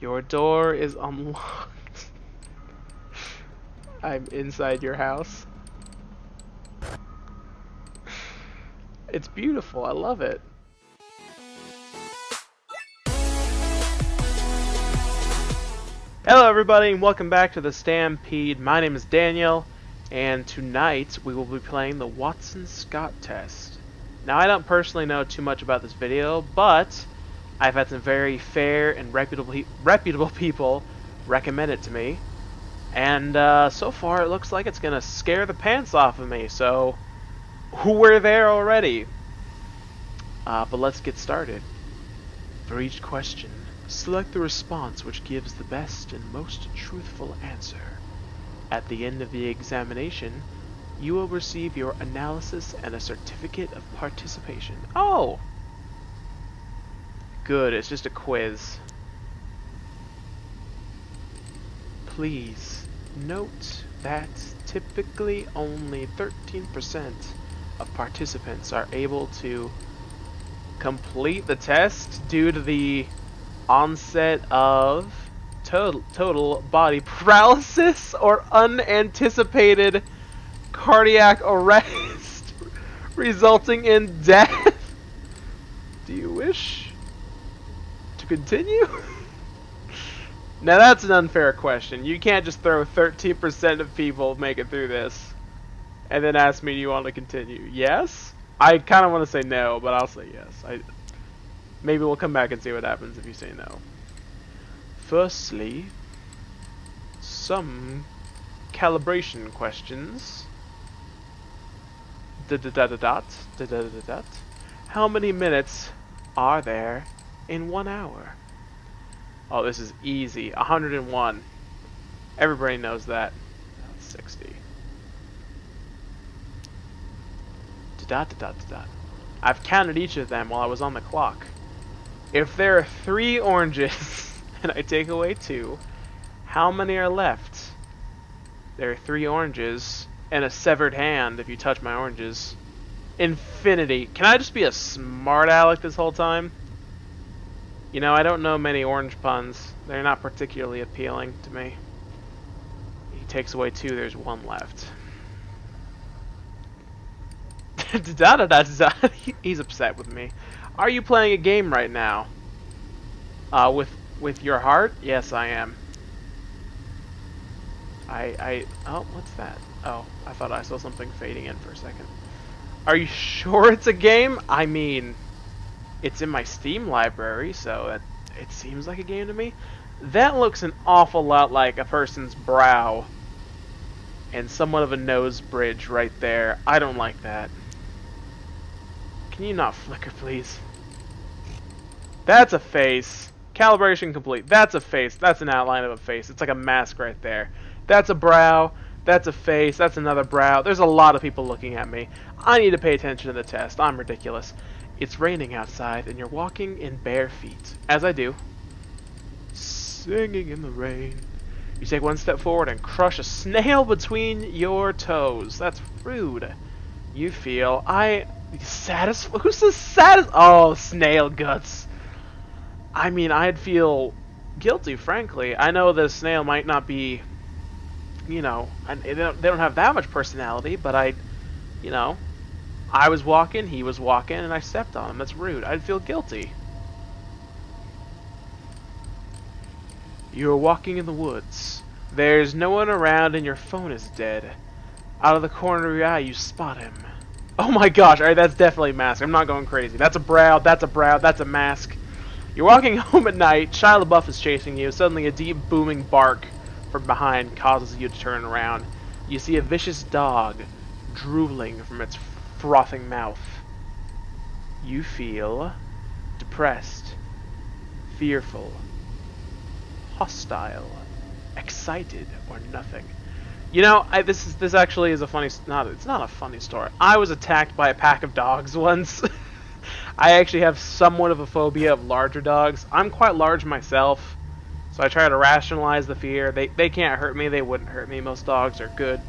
Your door is unlocked. I'm inside your house. It's beautiful. I love it. Hello everybody and welcome back to the Stampede. My name is Daniel and tonight we will be playing the Watson-Scott test. Now I don't personally know too much about this video, but I've had some very fair and reputable people recommend it to me. And so far it looks like it's gonna scare the pants off of me, so we're there already. But let's get started. For each question, select the response which gives the best and most truthful answer. At the end of the examination, you will receive your analysis and a certificate of participation. Oh! Good, it's just a quiz. Please note that typically only 13% of participants are able to complete the test due to the onset of total body paralysis or unanticipated cardiac arrest resulting in death. Do you wish to continue? Now that's an unfair question. You can't just throw 13% of people make it through this and then ask me, do you want to continue? Yes? I kind of want to say no, but I'll say yes. Maybe we'll come back and see what happens if you say no. Firstly, some calibration questions. How many minutes are there in 1 hour? Oh, this is easy. 101. Everybody knows that. That's 60. I've counted each of them while I was on the clock. If there are 3 oranges and I take away 2, how many are left? There are 3 oranges and a severed hand if you touch my oranges. Infinity. Can I just be a smart aleck this whole time? You know, I don't know many orange puns. They're not particularly appealing to me. He takes away 2, there's 1 left. He's upset with me. Are you playing a game right now? With your heart? Yes, I am. Oh, what's that? Oh, I thought I saw something fading in for a second. Are you sure it's a game? I mean, it's in my Steam library, so it seems like a game to me. That looks an awful lot like a person's brow and somewhat of a nose bridge right there. I don't like that. Can you not flicker, please? That's a face. Calibration complete. That's a face. That's an outline of a face. It's like a mask right there. That's a brow. That's a face. That's another brow. There's a lot of people looking at me. I need to pay attention to the test. I'm ridiculous. It's raining outside and you're walking in bare feet. As I do. Singing in the rain. You take 1 step forward and crush a snail between your toes. That's rude. You feel... Who's the saddest? Oh, snail guts. I mean, I'd feel guilty, frankly. I know the snail might not be, you know, they don't have that much personality, but I was walking, he was walking, and I stepped on him. That's rude. I'd feel guilty. You're walking in the woods. There's no one around and your phone is dead. Out of the corner of your eye, you spot him. Oh my gosh, alright, that's definitely a mask. I'm not going crazy. That's a brow, that's a brow, that's a mask. You're walking home at night, Shia LaBeouf is chasing you, suddenly a deep booming bark from behind causes you to turn around. You see a vicious dog drooling from its frothing mouth. You feel depressed, fearful, hostile, excited, or nothing. You know, this actually is a funny... it's not a funny story. I was attacked by a pack of dogs once. I actually have somewhat of a phobia of larger dogs. I'm quite large myself, so I try to rationalize the fear. They can't hurt me. They wouldn't hurt me. Most dogs are good,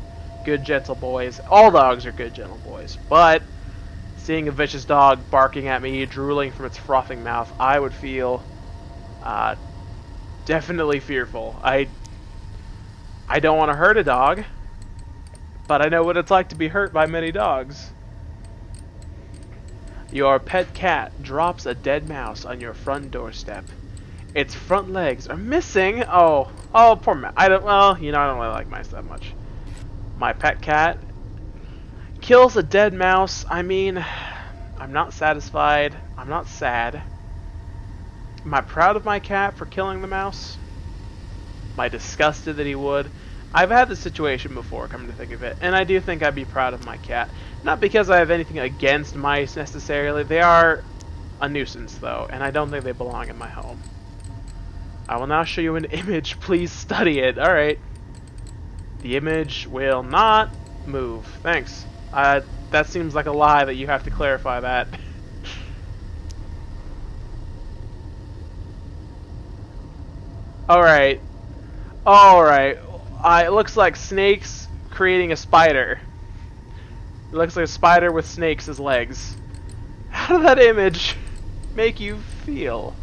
gentle boys. All dogs are good, gentle boys. But seeing a vicious dog barking at me, drooling from its frothing mouth, I would feel definitely fearful. I don't want to hurt a dog, but I know what it's like to be hurt by many dogs. Your pet cat drops a dead mouse on your front doorstep. Its front legs are missing. Oh, poor mouse. Well, you know, I don't really like mice that much. My pet cat kills a dead mouse. I mean, I'm not satisfied. I'm not sad. Am I proud of my cat for killing the mouse? Am I disgusted that he would? I've had this situation before, come to think of it, and I do think I'd be proud of my cat. Not because I have anything against mice necessarily. They are a nuisance, though, and I don't think they belong in my home. I will now show you an image. Please study it. Alright. The image will not move. Thanks. That seems like a lie that you have to clarify that. Alright. Alright. It looks like snakes creating a spider. It looks like a spider with snakes as legs. How did that image make you feel?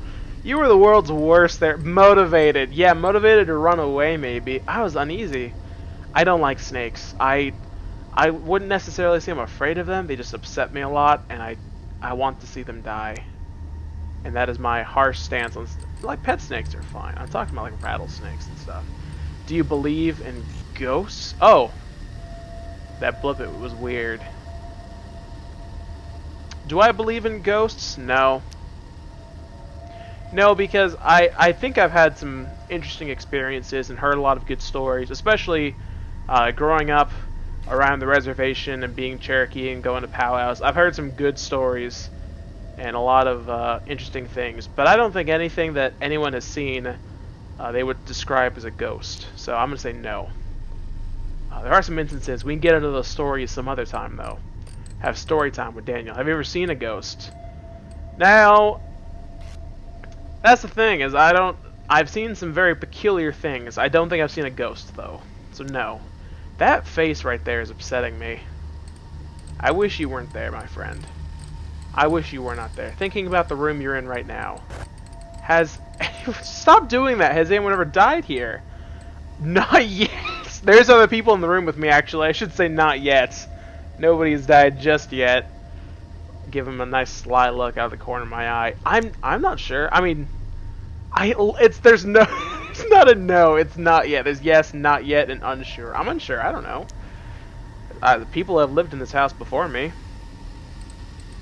You were the world's worst there. Motivated. Yeah, motivated to run away maybe. I was uneasy. I don't like snakes. I wouldn't necessarily say I'm afraid of them. They just upset me a lot, and I want to see them die. And that is my harsh stance on... Like, pet snakes are fine. I'm talking about, like, rattlesnakes and stuff. Do you believe in ghosts? Oh! That blip, it was weird. Do I believe in ghosts? No. No, because I think I've had some interesting experiences and heard a lot of good stories, especially growing up around the reservation and being Cherokee and going to powwows. I've heard some good stories and a lot of interesting things, but I don't think anything that anyone has seen they would describe as a ghost. So I'm going to say no. There are some instances. We can get into those stories some other time, though. Have story time with Daniel. Have you ever seen a ghost? Now, that's the thing, is I've seen some very peculiar things. I don't think I've seen a ghost, though. So no. That face right there is upsetting me. I wish you weren't there, my friend. I wish you were not there. Thinking about the room you're in right now. Stop doing that. Has anyone ever died here? Not yet. There's other people in the room with me, actually. I should say not yet. Nobody's died just yet. Give him a nice sly look out of the corner of my eye. I'm not sure. I mean, there's no it's not a no. It's not yet. There's yes, not yet, and unsure. I'm unsure. I don't know. The people have lived in this house before me.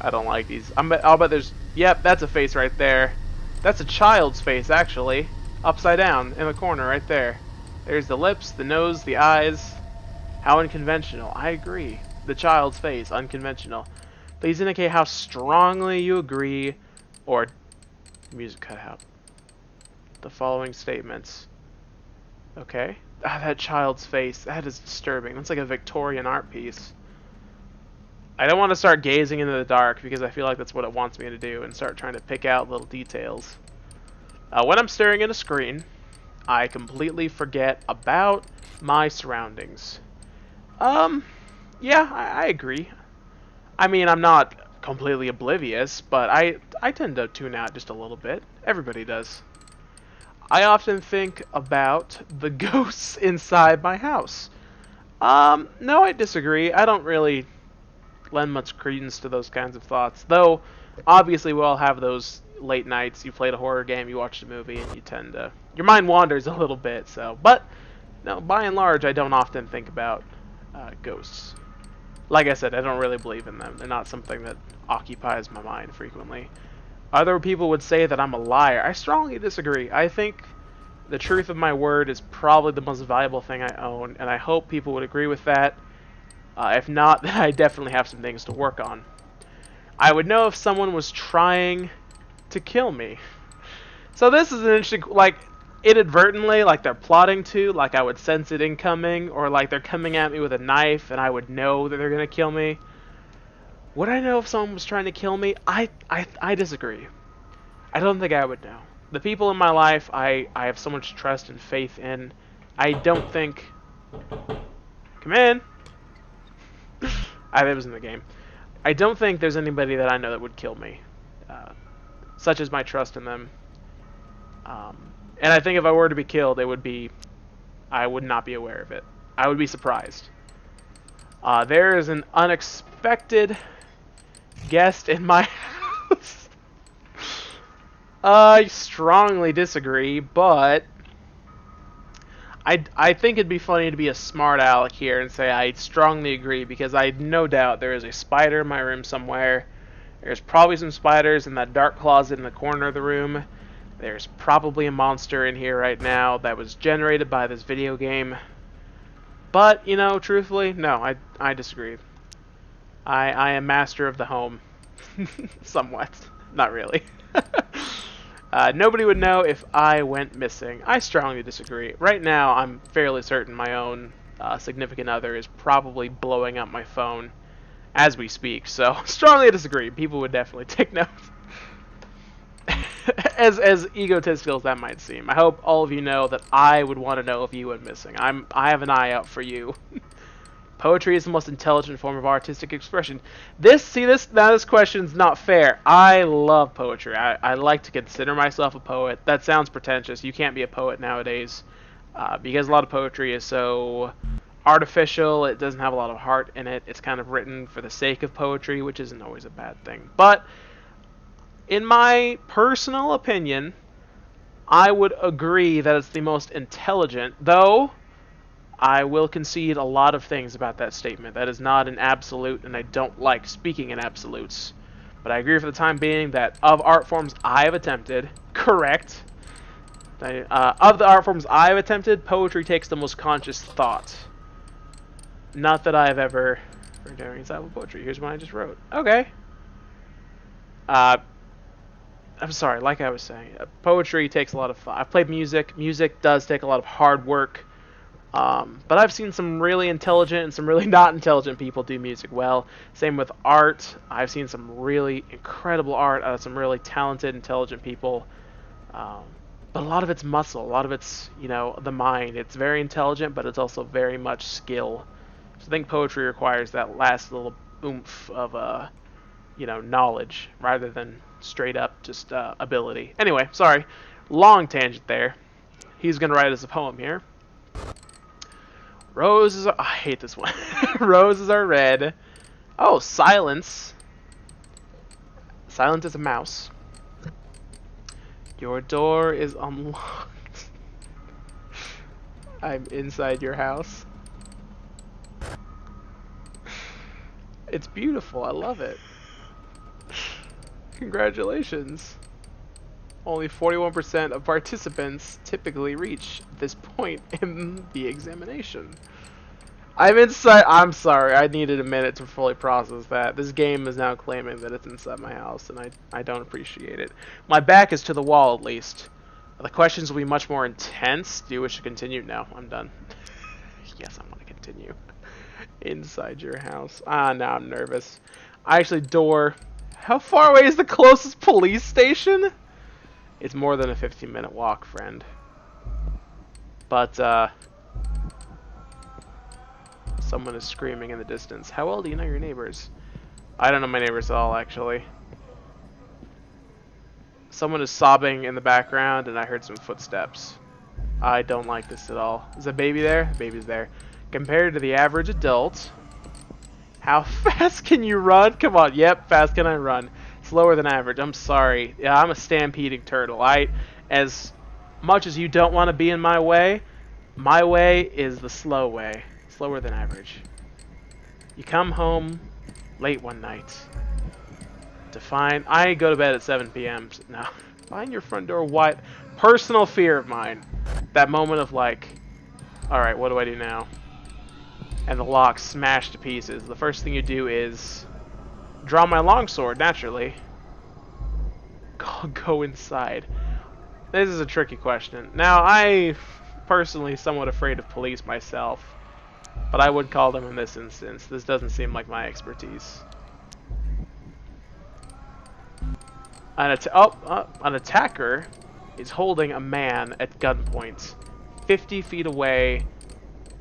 I don't like these. I'll bet there's... Yep, that's a face right there. That's a child's face, actually. Upside down in the corner right there. There's the lips, the nose, the eyes. How unconventional. I agree. The child's face, unconventional. Please indicate how strongly you agree, or music cut out. The following statements. Okay. That child's face. That is disturbing. That's like a Victorian art piece. I don't want to start gazing into the dark because I feel like that's what it wants me to do and start trying to pick out little details. When I'm staring at a screen, I completely forget about my surroundings. Yeah, I agree. I mean, I'm not completely oblivious, but I tend to tune out just a little bit. Everybody does. I often think about the ghosts inside my house. No, I disagree. I don't really lend much credence to those kinds of thoughts. Though, obviously we all have those late nights. You played a horror game, you watched a movie, and you tend to... Your mind wanders a little bit, so... But, no, by and large, I don't often think about ghosts. Like I said, I don't really believe in them. They're not something that occupies my mind frequently. Other people would say that I'm a liar. I strongly disagree. I think the truth of my word is probably the most valuable thing I own, and I hope people would agree with that. If not, then I definitely have some things to work on. I would know if someone was trying to kill me. So this is an interesting, like, inadvertently, like they're plotting to, like I would sense it incoming, or like they're coming at me with a knife and I would know that they're gonna kill me. Would I know if someone was trying to kill me? I disagree. I don't think I would know. The people in my life, I have so much trust and faith in. I don't think... Come in! That was in the game. I don't think there's anybody that I know that would kill me. Such as my trust in them. And I think if I were to be killed, I would not be aware of it. I would be surprised. There is an unexpected guest in my house. I strongly disagree, but I think it'd be funny to be a smart aleck here and say I strongly agree, because I no doubt there is a spider in my room somewhere. There's probably some spiders in that dark closet in the corner of the room. There's probably a monster in here right now that was generated by this video game. But, you know, truthfully, no, I disagree. I am master of the home. Somewhat. Not really. Nobody would know if I went missing. I strongly disagree. Right now, I'm fairly certain my own significant other is probably blowing up my phone as we speak. So, strongly disagree. People would definitely take note. as egotistical as that might seem. I hope all of you know that I would want to know if you went missing. I have an eye out for you. Poetry is the most intelligent form of artistic expression. This question's not fair. I love poetry. I like to consider myself a poet. That sounds pretentious. You can't be a poet nowadays because a lot of poetry is so artificial. It doesn't have a lot of heart in it. It's kind of written for the sake of poetry, which isn't always a bad thing. But in my personal opinion, I would agree that it's the most intelligent, though I will concede a lot of things about that statement. That is not an absolute, and I don't like speaking in absolutes. But I agree for the time being that of art forms I have attempted, correct. Of the art forms I have attempted, poetry takes the most conscious thought. Not that I have ever... Example poetry. Here's one I just wrote. Okay. I'm sorry, like I was saying, poetry takes a lot of thought. I've played music. Music does take a lot of hard work. But I've seen some really intelligent and some really not intelligent people do music well. Same with art. I've seen some really incredible art out of some really talented, intelligent people. But a lot of it's muscle. A lot of it's, you know, the mind. It's very intelligent, but it's also very much skill. So I think poetry requires that last little oomph of, you know, knowledge rather than straight up just ability. Anyway, sorry. Long tangent there. He's going to write us a poem here. Roses are... I hate this one. Roses are red. Oh, silence. Silent as a mouse. Your door is unlocked. I'm inside your house. It's beautiful. I love it. Congratulations. Only 41% of participants typically reach this point in the examination. I'm inside. I'm sorry. I needed a minute to fully process that. This game is now claiming that it's inside my house, and I don't appreciate it. My back is to the wall, at least. The questions will be much more intense. Do you wish to continue? No, I'm done. Yes, I want to continue. Inside your house. Ah, now I'm nervous. Door. How far away is the closest police station? It's more than a 15-minute walk, friend. But, someone is screaming in the distance. How well do you know your neighbors? I don't know my neighbors at all, actually. Someone is sobbing in the background, and I heard some footsteps. I don't like this at all. Is a baby there? The baby's there. Compared to the average adult, how fast can you run? Come on, yep, fast can I run. Slower than average. I'm sorry. Yeah, I'm a stampeding turtle. As much as you don't want to be in my way is the slow way. Slower than average. You come home late one night to find... I go to bed at 7 p.m. No. Find your front door wide. Personal fear of mine. That moment of like, alright, what do I do now? And the lock smashed to pieces. The first thing you do is draw my longsword, naturally. Go inside. This is a tricky question. Now, I personally somewhat afraid of police myself, but I would call them in this instance. This doesn't seem like my expertise. An attacker is holding a man at gunpoint 50 feet away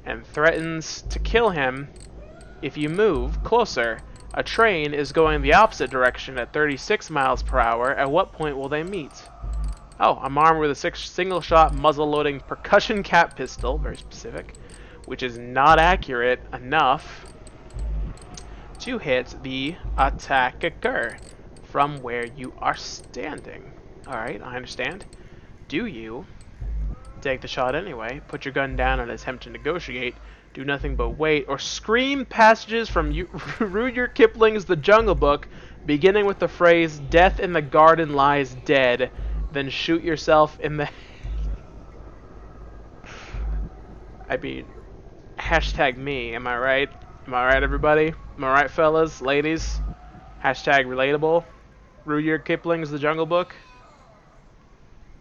and threatens to kill him if you move closer. A train is going the opposite direction at 36 miles per hour. At what point will they meet? Oh, I'm armed with a single-shot muzzle-loading percussion cap pistol, very specific, which is not accurate enough to hit the attacker from where you are standing. Alright, I understand. Do you take the shot anyway, put your gun down and attempt to negotiate, do nothing but wait, or scream passages from Rudyard Kipling's The Jungle Book, beginning with the phrase, "Death in the garden lies dead," then shoot yourself in the... I mean, hashtag me, am I right? Am I right, everybody? Am I right, fellas, ladies? Hashtag relatable. Rudyard Kipling's The Jungle Book.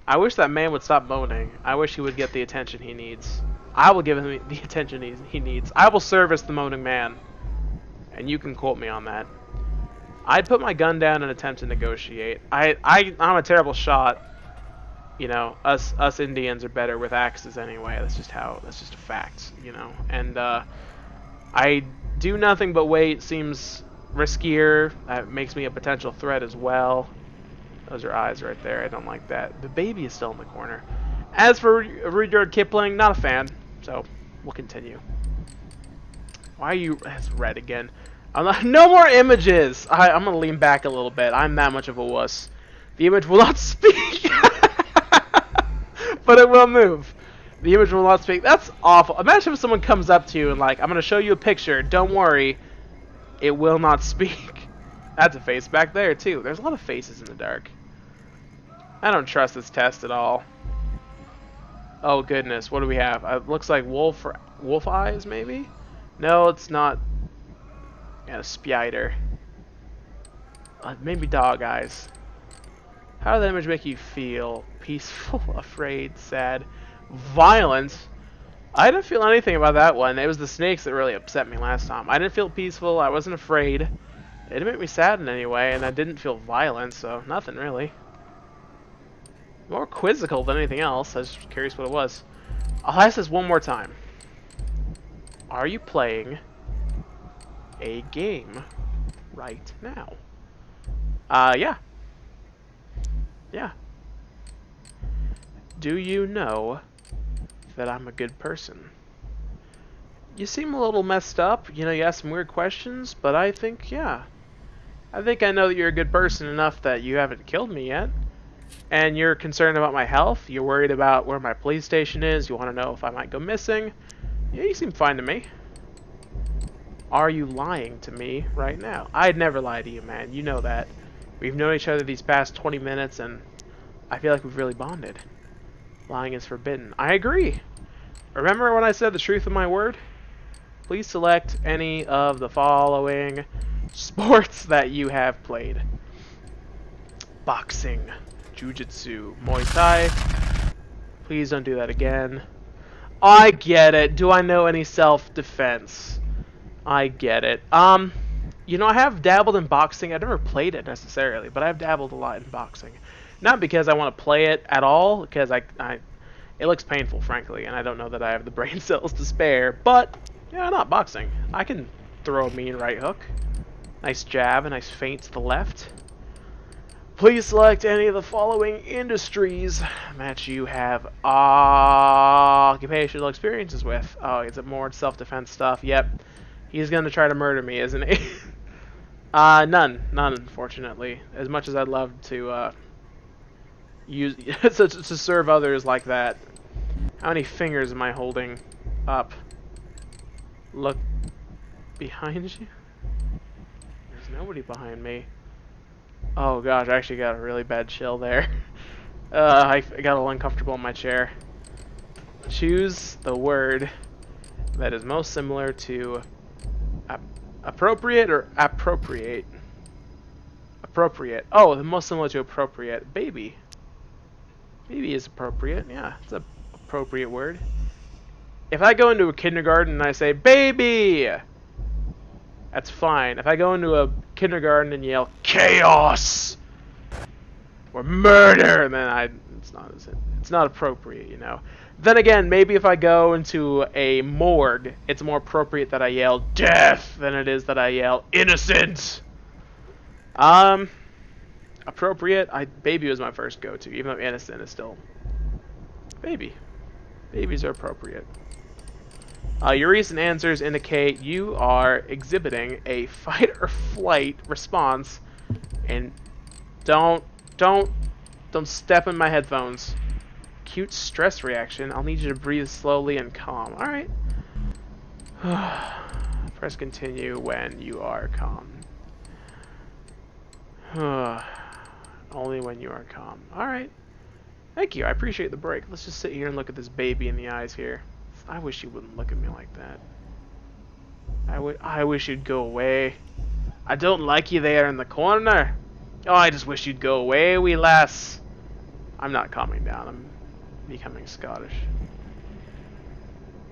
I wish that man would stop moaning. I wish he would get the attention he needs. I will give him the attention he needs. I will service the moaning man. And you can quote me on that. I'd put my gun down and attempt to negotiate. I'm a terrible shot. You know, us Indians are better with axes anyway. That's just a fact, you know. And I do nothing but wait. Seems riskier. That makes me a potential threat as well. Those are eyes right there. I don't like that. The baby is still in the corner. As for Rudyard Kipling, not a fan. So we'll continue. Why are you? It's red again. No more images. I'm gonna lean back a little bit. I'm that much of a wuss. The image will not speak, but it will move. The image will not speak. That's awful. Imagine if someone comes up to you and like, I'm gonna show you a picture. Don't worry, it will not speak. That's a face back there too. There's a lot of faces in the dark. I don't trust this test at all. Oh goodness, what do we have? It looks like wolf eyes, maybe? No, it's not. Yeah, a spider. Maybe dog eyes. How did that image make you feel? Peaceful, afraid, sad, violent? I didn't feel anything about that one. It was the snakes that really upset me last time. I didn't feel peaceful. I wasn't afraid. It didn't make me sad in any way, and I didn't feel violent, so nothing really. More quizzical than anything else. I was just curious what it was. I'll ask this one more time. Are you playing a game right now? Yeah. Yeah. Do you know that I'm a good person? You seem a little messed up. You know, you ask some weird questions, but I think, yeah. I think I know that you're a good person enough that you haven't killed me yet. And you're concerned about my health. You're worried about where my police station is. You want to know if I might go missing. Yeah, you seem fine to me. Are you lying to me right now? I'd never lie to you, man. You know that. We've known each other these past 20 minutes, and I feel like we've really bonded. Lying is forbidden. I agree. Remember when I said the truth of my word? Please select any of the following sports that you have played. Boxing, Jiu-Jitsu, Muay Thai. Please don't do that again. I get it. Do I know any self-defense? I get it. You know, I have dabbled in boxing. I've never played it necessarily, but I've dabbled a lot in boxing. Not because I want to play it at all, because it looks painful, frankly, and I don't know that I have the brain cells to spare, but, yeah, not boxing. I can throw a mean right hook. Nice jab, a nice feint to the left. Please select any of the following industries that you have occupational experiences with. Oh, is it more self-defense stuff? Yep. He's going to try to murder me, isn't he? None, unfortunately. As much as I'd love to use to serve others like that. How many fingers am I holding up? Look behind you. There's nobody behind me. Oh gosh, I actually got a really bad chill there. I got a little uncomfortable in my chair. Choose the word that is most similar to appropriate or appropriate. Appropriate. Oh, the most similar to appropriate. Baby. Baby is appropriate. Yeah, it's an appropriate word. If I go into a kindergarten and I say, baby, that's fine. If I go into a kindergarten and yell, chaos, or murder, then it's not appropriate, you know. Then again, maybe if I go into a morgue, it's more appropriate that I yell death than it is that I yell innocent. I appropriate. Baby was my first go-to, even though innocent is still baby. Babies are appropriate. Your recent answers indicate you are exhibiting a fight or flight response, and don't step in my headphones. Acute stress reaction. I'll need you to breathe slowly and calm. All right. Press continue when you are calm. Only when you are calm. All right. Thank you. I appreciate the break. Let's just sit here and look at this baby in the eyes here. I wish you wouldn't look at me like that. I wish you'd go away. I don't like you there in the corner. Oh, I just wish you'd go away, wee lass. I'm not calming down. I'm becoming Scottish.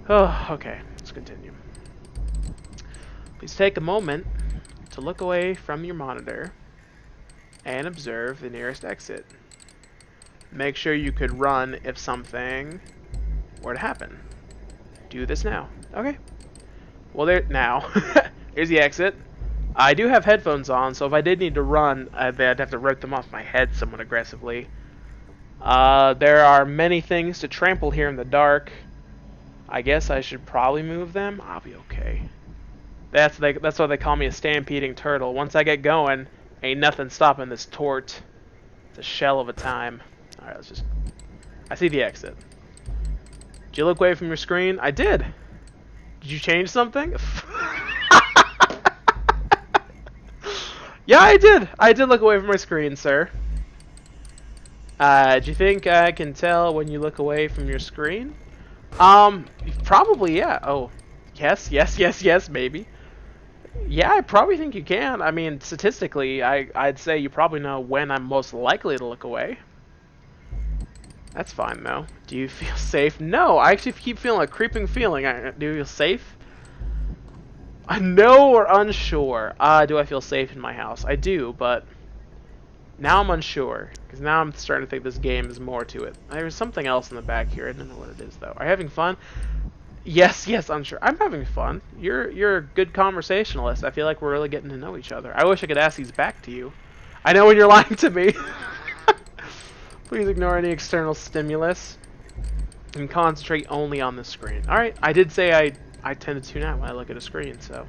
Oh, okay. Let's continue. Please take a moment to look away from your monitor and observe the nearest exit. Make sure you could run if something were to happen. Do this now. Okay. Well, there now. Here's the exit. I do have headphones on, so if I did need to run, I'd have to rip them off my head somewhat aggressively. There are many things to trample here in the dark. I guess I should probably move them. I'll be okay. That's why they call me a stampeding turtle. Once I get going, ain't nothing stopping this tort. It's a shell of a time. Alright, let's just... I see the exit. Did you look away from your screen? I did. Did you change something? Yeah, I did. I did look away from my screen, sir. Do you think I can tell when you look away from your screen? Probably, yeah. Oh, yes, maybe. Yeah, I probably think you can. I mean, statistically, I'd say you probably know when I'm most likely to look away. That's fine, though. Do you feel safe? No, I actually keep feeling a creeping feeling. Do you feel safe? No or unsure. Do I feel safe in my house? I do, but now I'm unsure. Because now I'm starting to think this game is more to it. There's something else in the back here. I don't know what it is, though. Are you having fun? Yes, unsure. I'm having fun. You're a good conversationalist. I feel like we're really getting to know each other. I wish I could ask these back to you. I know when you're lying to me. Please ignore any external stimulus and concentrate only on the screen. Alright, I did say I tend to tune out when I look at a screen, so...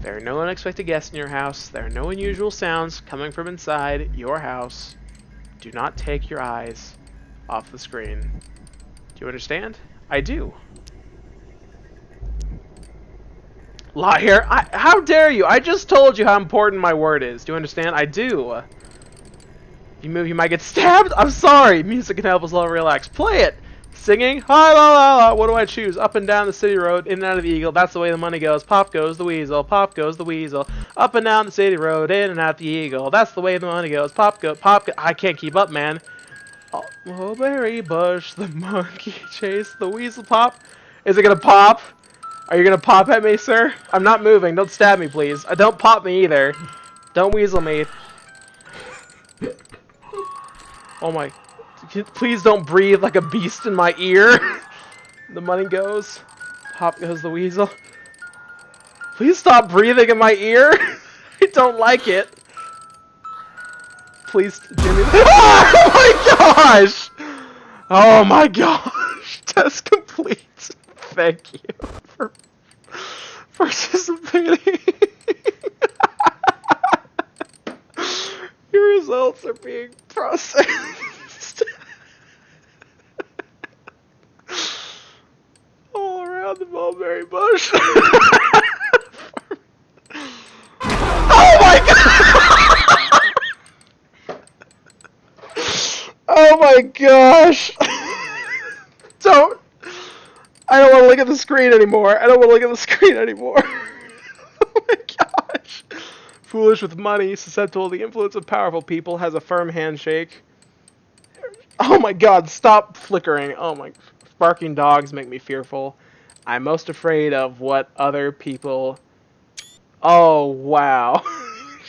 There are no unexpected guests in your house. There are no unusual sounds coming from inside your house. Do not take your eyes off the screen. Do you understand? I do. Liar! How dare you? I just told you how important my word is. Do you understand? I do. If you move, you might get stabbed. I'm sorry. Music can help us all relax. Play it. Singing. Ha la la la. What do I choose? Up and down the city road, in and out of the eagle. That's the way the money goes. Pop goes the weasel. Pop goes the weasel. Up and down the city road, in and out the eagle. That's the way the money goes. Pop go. I can't keep up, man. Oh, mulberry bush. The monkey chase the weasel. Pop. Is it gonna pop? Are you gonna pop at me, sir? I'm not moving. Don't stab me, please. Don't pop me either. Don't weasel me. Oh my... Please don't breathe like a beast in my ear. The money goes. Pop goes the weasel. Please stop breathing in my ear. I don't like it. Please, Jimmy. Oh my gosh! Oh my gosh! Test complete. Thank you for participating. Your results are being processed. All around the mulberry bush. Oh my god! Oh my gosh! I don't want to look at the screen anymore. Oh my gosh. Foolish with money, susceptible to the influence of powerful people, has a firm handshake. Oh my god, stop flickering. Oh my... Barking dogs make me fearful. I'm most afraid of what other people... Oh, wow.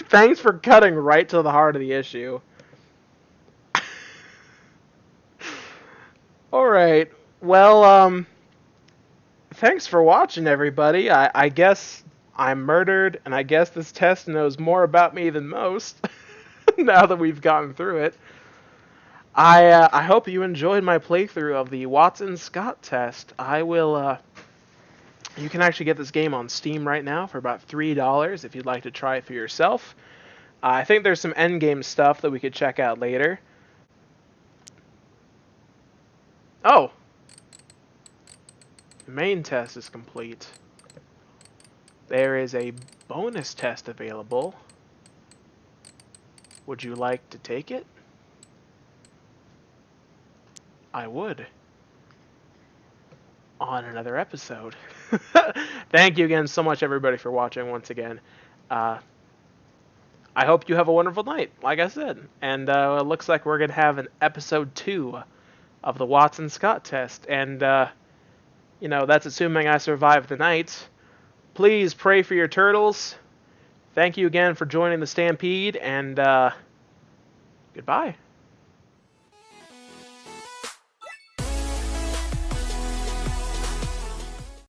Thanks for cutting right to the heart of the issue. Alright. Well, thanks for watching, everybody. I guess I'm murdered, and I guess this test knows more about me than most. now that we've gotten through it. I hope you enjoyed my playthrough of the Watson-Scott test. I will, you can actually get this game on Steam right now for about $3 if you'd like to try it for yourself. I think there's some endgame stuff that we could check out later. Oh! The main test is complete. There is a bonus test available. Would you like to take it? I would. On another episode. Thank you again so much, everybody, for watching once again. I hope you have a wonderful night, like I said. And it looks like we're going to have an episode 2 of the Watson-Scott test. And, you know, that's assuming I survive the night. Please pray for your turtles. Thank you again for joining the Stampede, and goodbye.